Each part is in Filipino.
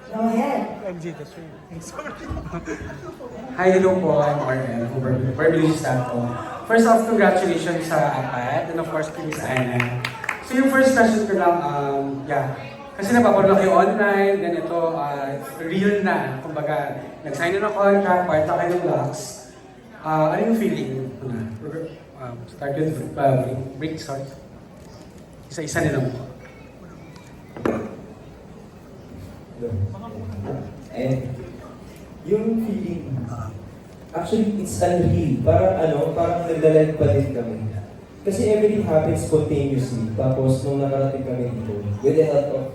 Go ahead. Hi, hello po. I'm Arlen, Beverly Santo. First off, congratulations sa APAT and of course, kay Miss Anna. So yung first question ko lang, kasi napapanood kayo online, then ito, real na. Kumbaga, nag-sign na ng contract, part na kayo ng blocks. Ano yung feeling mo na? Start with break, sorry. Isa-isa na lang po. And yung feeling, actually it's unreal. Parang naglalag pa din kami. Kasi everything happens spontaneously. Tapos nung nakarating kami dito, with the help of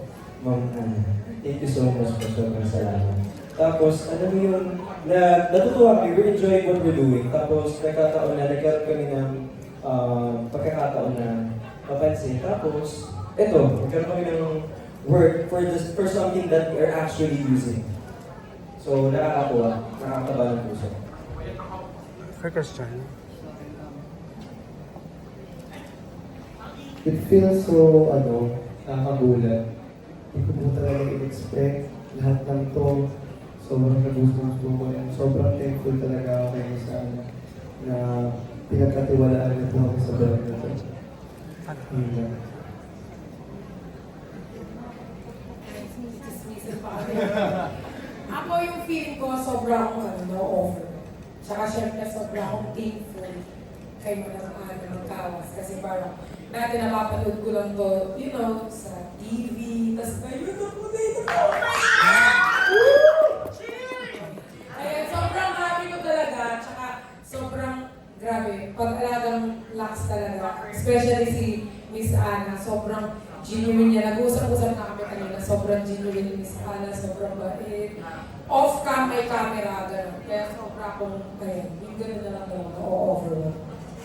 Ma'am Anna, thank you so much po, sobrang salamat. Tapos, alam mo yun, natutuwa kami, we're enjoying what we're doing. Tapos, nagkaroon kami ng pagkakataon na mapansin. Tapos, eto, nagkaroon kami ng work for something that we are actually using. So, nakakatuwa, nakakataba ng puso. For question. It feels so, nakakagulat. Hindi ko po talaga in-expect lahat ng to. Sobrang nagustuhan ko. Sobrang thankful talaga ako kay Miss Anna na pinagkatiwalaan niyo po ako sa vlog na to. Ako yung feeling ko sobrang no-offer. Tsaka syempre sobrang thankful kay Madam Ana Magkawas. Kasi parang dati napapanood ko lang to, sa TV. Tapos ngayon ako dito po. Ayan, sobrang happy ko talaga. Tsaka sobrang grabe. Pag-alagang lax talaga. Especially si Miss Ana. Sobrang genuine niya. Nag-usap-usap na kami kanina. Sobrang genuine ni Miss Ana. Sobrang bait. Off-cam may camera. Ganun. Kaya sobrang akong kaya. Yung ganun na lang talaga. O-overall.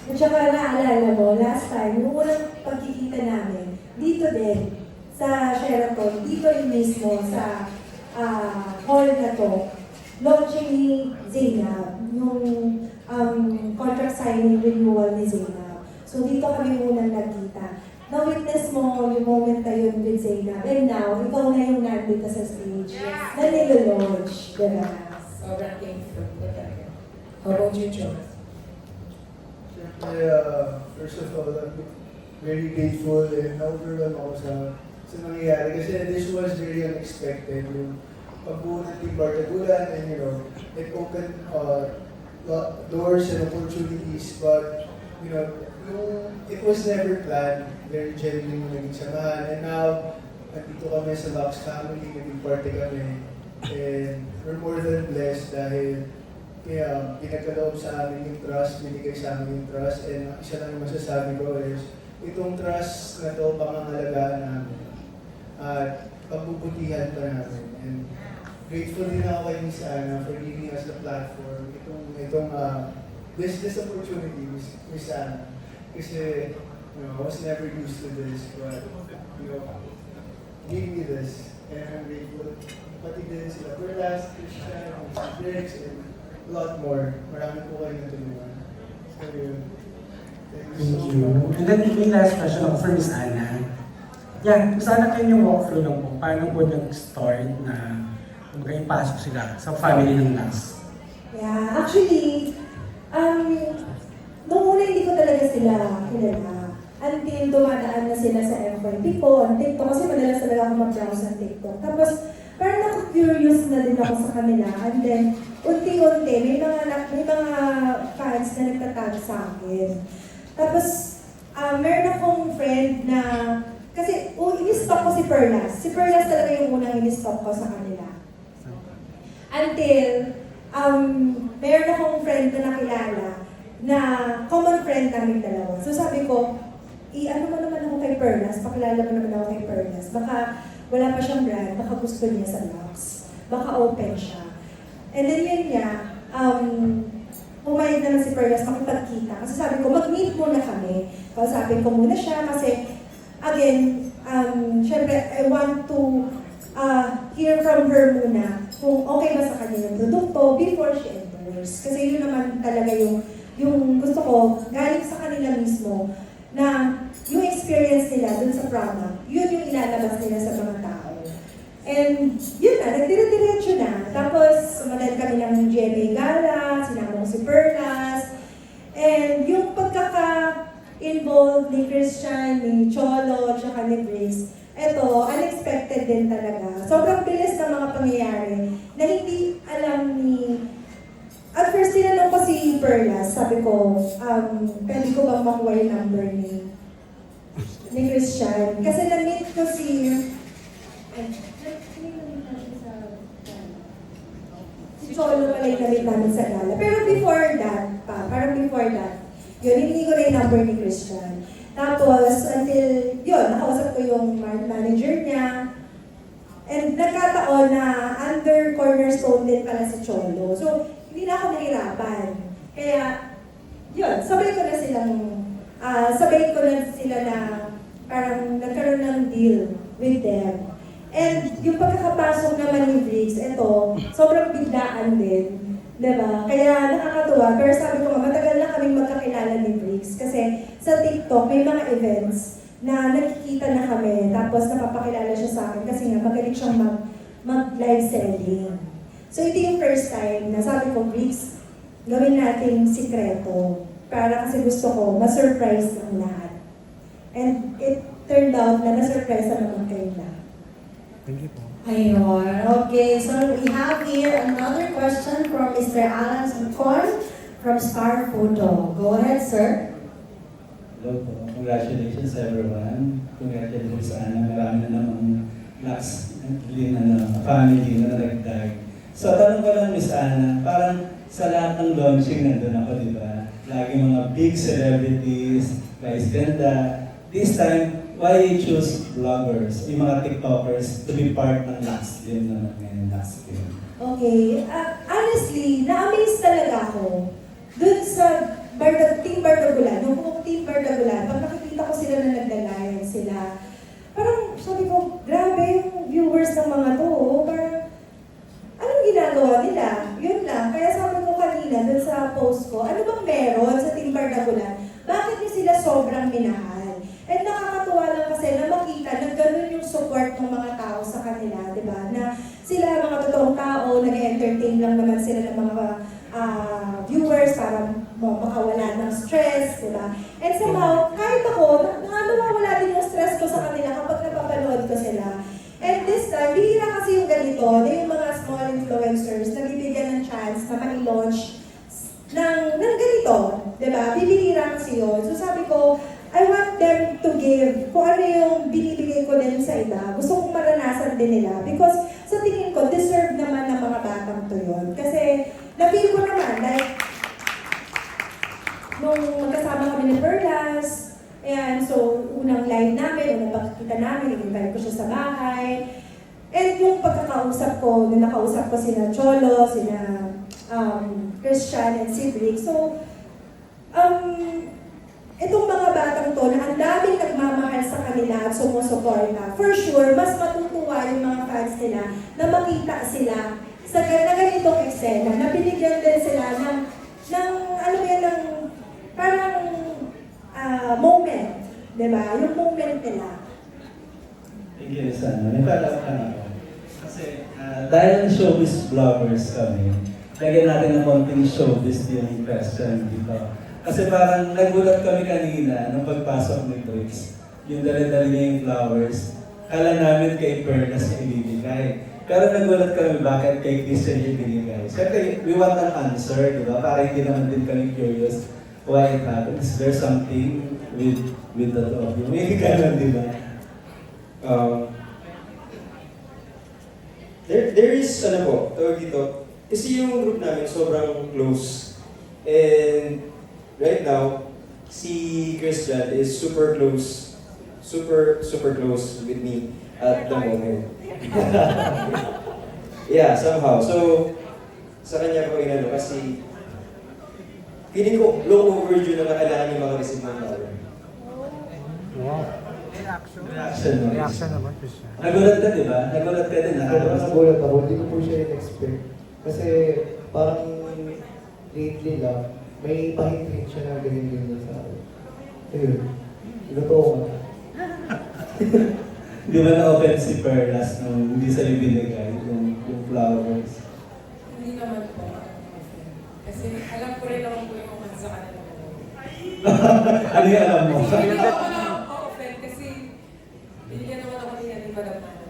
At saka naalala mo, last time, yung unang pagkikita namin, dito din, sa Sheraton, dito rin mismo, sa hall na to, launching ni Zainab, yung contract signing renewal ni Zainab. So dito kami unang nagkita. Na-witness mo yung moment na yun with Zainab, and now, ikaw na yung nandito sa stage na nilo-launch, diba? Sobrang thankful. How about you, Joe? First of all, I'm very grateful and overwhelmed ako sa nangyayari kasi this was very unexpected. Yung pagbuo ng Team Bartagulan and it opened doors and opportunities, but it was never planned. Very genuine yung naging samahan, and now nandito kami sa Lux family, naging party kami, and we're more than blessed dahil pinagkaloob sa amin yung trust, binigay sa amin yung trust, and isa lang yung masasabi ko is, itong trust na to, pangangalagaan namin, at pagbubutihan pa namin. And grateful din ako kay Miss Anna for giving us the platform, this opportunity, Miss Anna. Kasi, I was never used to this, but, gave me this, and I'm grateful. Pati din sila Perlas, Christian, Mr. Briggs, and a lot more. Marami po kayo natulungan. So yun. Thank you so much. And then may last question ako for Miss Anna. Miss Anna, kayo yung walkthrough lang po. Paano po nag-start na ipasok sila sa family ng Lux? Yeah, actually, nung una hindi ko talaga sila kilala. Until dumadaan na sila sa FYP ko, on TikTok, kasi madalas talaga ako mag-browse ng TikTok. Tapos, parang ako-curious na din ako sa kanila. And then, unti-unti, may mga fans na nagtatag sa akin. Tapos, meron akong friend na, kasi in-stop ko si Perlas. Si Perlas talaga yung unang in-stop ko sa kanila. Until, meron akong friend na nakilala na common friend namin dalawa. So sabi ko, ano mo naman ako kay Perlas, pakilala mo naman ako kay Perlas. Baka wala pa siyang brand, baka gusto niya sa Lux. Baka open siya. And then yun niya, pumayag naman si Perlas makipagkita. Kasi sabi ko, mag-meet muna kami. Kausapin ko muna siya kasi, again, syempre, I want to hear from her muna kung okay ba sa kanya yung produkto before she enters. Kasi yun naman talaga yung gusto ko, galing sa kanila mismo, na yung experience nila dun sa product, yun yung ilalabas nila sa mga tao. And yun na, nagdire-diretso na. Tapos, sumunod kami ng GMA Gala, sinama ko si Perlas. And yung pagkaka-involved ni Christian, ni Cholo, tsaka ni Grace, eto, unexpected din talaga. Sobrang bilis ng mga pangyayari na hindi alam ni... At first, tinanong ko si Perlas, sabi ko, pwede ko bang makuha yung number ni Christian? Kasi na-meet ko si... Si Cholo pala yung na-meet namin sa gala. Pero before that, yun, hindi ko na yung number ni Christian. Tapos, until, yun, nakausap ko yung manager niya. And nagkataon na under cornerstone din pala si Cholo. So, hindi na ako nahirapan. Kaya, yun, sabay ko na sila na parang nagkaroon ng deal with them. And yung pagkakapasok naman ni Briggs, ito, sobrang biglaan din. Diba? Kaya nakakatuwa. Pero sabi ko nga, matagal na kaming magkakilala ni Briggs. Kasi sa TikTok, may mga events na nakikita na kami. Tapos napapakilala siya sa akin kasi nga magaling siyang mag-live selling. So ito yung first time na sabi ko, Briggs, gawin natin sikreto. Para kasi gusto ko, ma-surprise ang lahat. And it turned out na na-surprise na naman kayo lahat. Thank you po. Ayun. Okay, so we have here another question from Mr. Alan Santron from Star Photo. Go ahead, sir. Hello po. Congratulations everyone. Congratulations sa Ana. Marami na namang last family na nagdag. So tanong ko lang, Miss Ana, parang sa lahat ng launching nandun ako, di ba? Lagi mga big celebrities, Vice Ganda. This time, why you choose vloggers, yung mga TikTokers, to be part ng last game na ngayon, last game? Okay, honestly, na-amaze talaga ako dun sa Team Bardagulan, yung Team Bardagulan, pag nakikita ko sila na nagdalayan sila, parang sabi ko, grabe yung viewers ng mga to, parang anong ginagawa nila? Yun lang, kaya sabi ko kanina dun sa post ko, ano bang meron sa Team Bardagulan? Bakit niyo sila sobrang minahal? And nakakatuwa lang kasi na makita na gano'n yung support ng mga tao sa kanila, di ba? Na sila mga totoong tao, nag-entertain lang naman sila ng mga viewers para makawala ng stress, di ba? And somehow, kahit ako, nawawala din yung stress ko sa kanila kapag napapanood ko sila. And this time, bihira kasi yung ganito, na yung mga small influencers na bibigyan ng chance na ma-launch ng ganito, di ba? Bibihira kasi yun. So sabi ko, I want them to give kung ano yung binibigay ko din sa iba. Gusto kong maranasan din nila. Because sa tingin ko, deserve naman ng mga batang to yun. Kasi na-feel ko naman, like, nung magkasama kami ni Perlas, ayan, so unang live namin, unang pagkikita namin, invite ko siya sa bahay. And yung pagkakausap ko, nung nakausap ko sina Cholo, sina Christian, and si Brick. So, itong mga batang to na ang daming nagmamahal sa kanila at sumusuporta, for sure, mas matutuwa yung mga fans nila na makita sila sa ganitong eksena, na binigyan din sila ng ano yan, ng parang moment, di ba? Yung moment nila. Thank you, Sana. May pala ako. Kasi dahil showbiz vloggers kami, lagyan natin ng konting showbiz yung question dito. Kasi parang nagulat kami kanina nung pagpasok ni Briggs. Yung dali-dali niya yung flowers. Kala namin kay Perlas niya ibibigay. Pero nagulat kami bakit kay Christian niya ibibigay. Siyempre, we want an answer, di ba? Para hindi naman din kami curious why it happened. Is there something with the two of you? May ganun, di ba? There is, ano po, tawag dito, kasi yung group namin sobrang close. And right now, si Christian is super close with me at the moment. Yeah, somehow. So, sa kanya ko inano kasi feeling ko long overdue na kailangan yung mga receive ng dollar. Wow. Reaction naman, Christian. Nagulat ka, di ba? Nagulat ka din. Sobrang nagulat ako, hindi ko po siya in-expect. Kasi parang lately lang, may pahintrin siya na ganyan sa akin. Ayun, ito ko. Di ba na-open si Perlas nung hindi sa'yo binigay yung flowers? Hindi naman po. Kasi alam ko rin naman po yung mga sa kanila. Ano yung alam mo? Hindi ako na-offend kasi binigyan naman ako niya ni Madam Ana.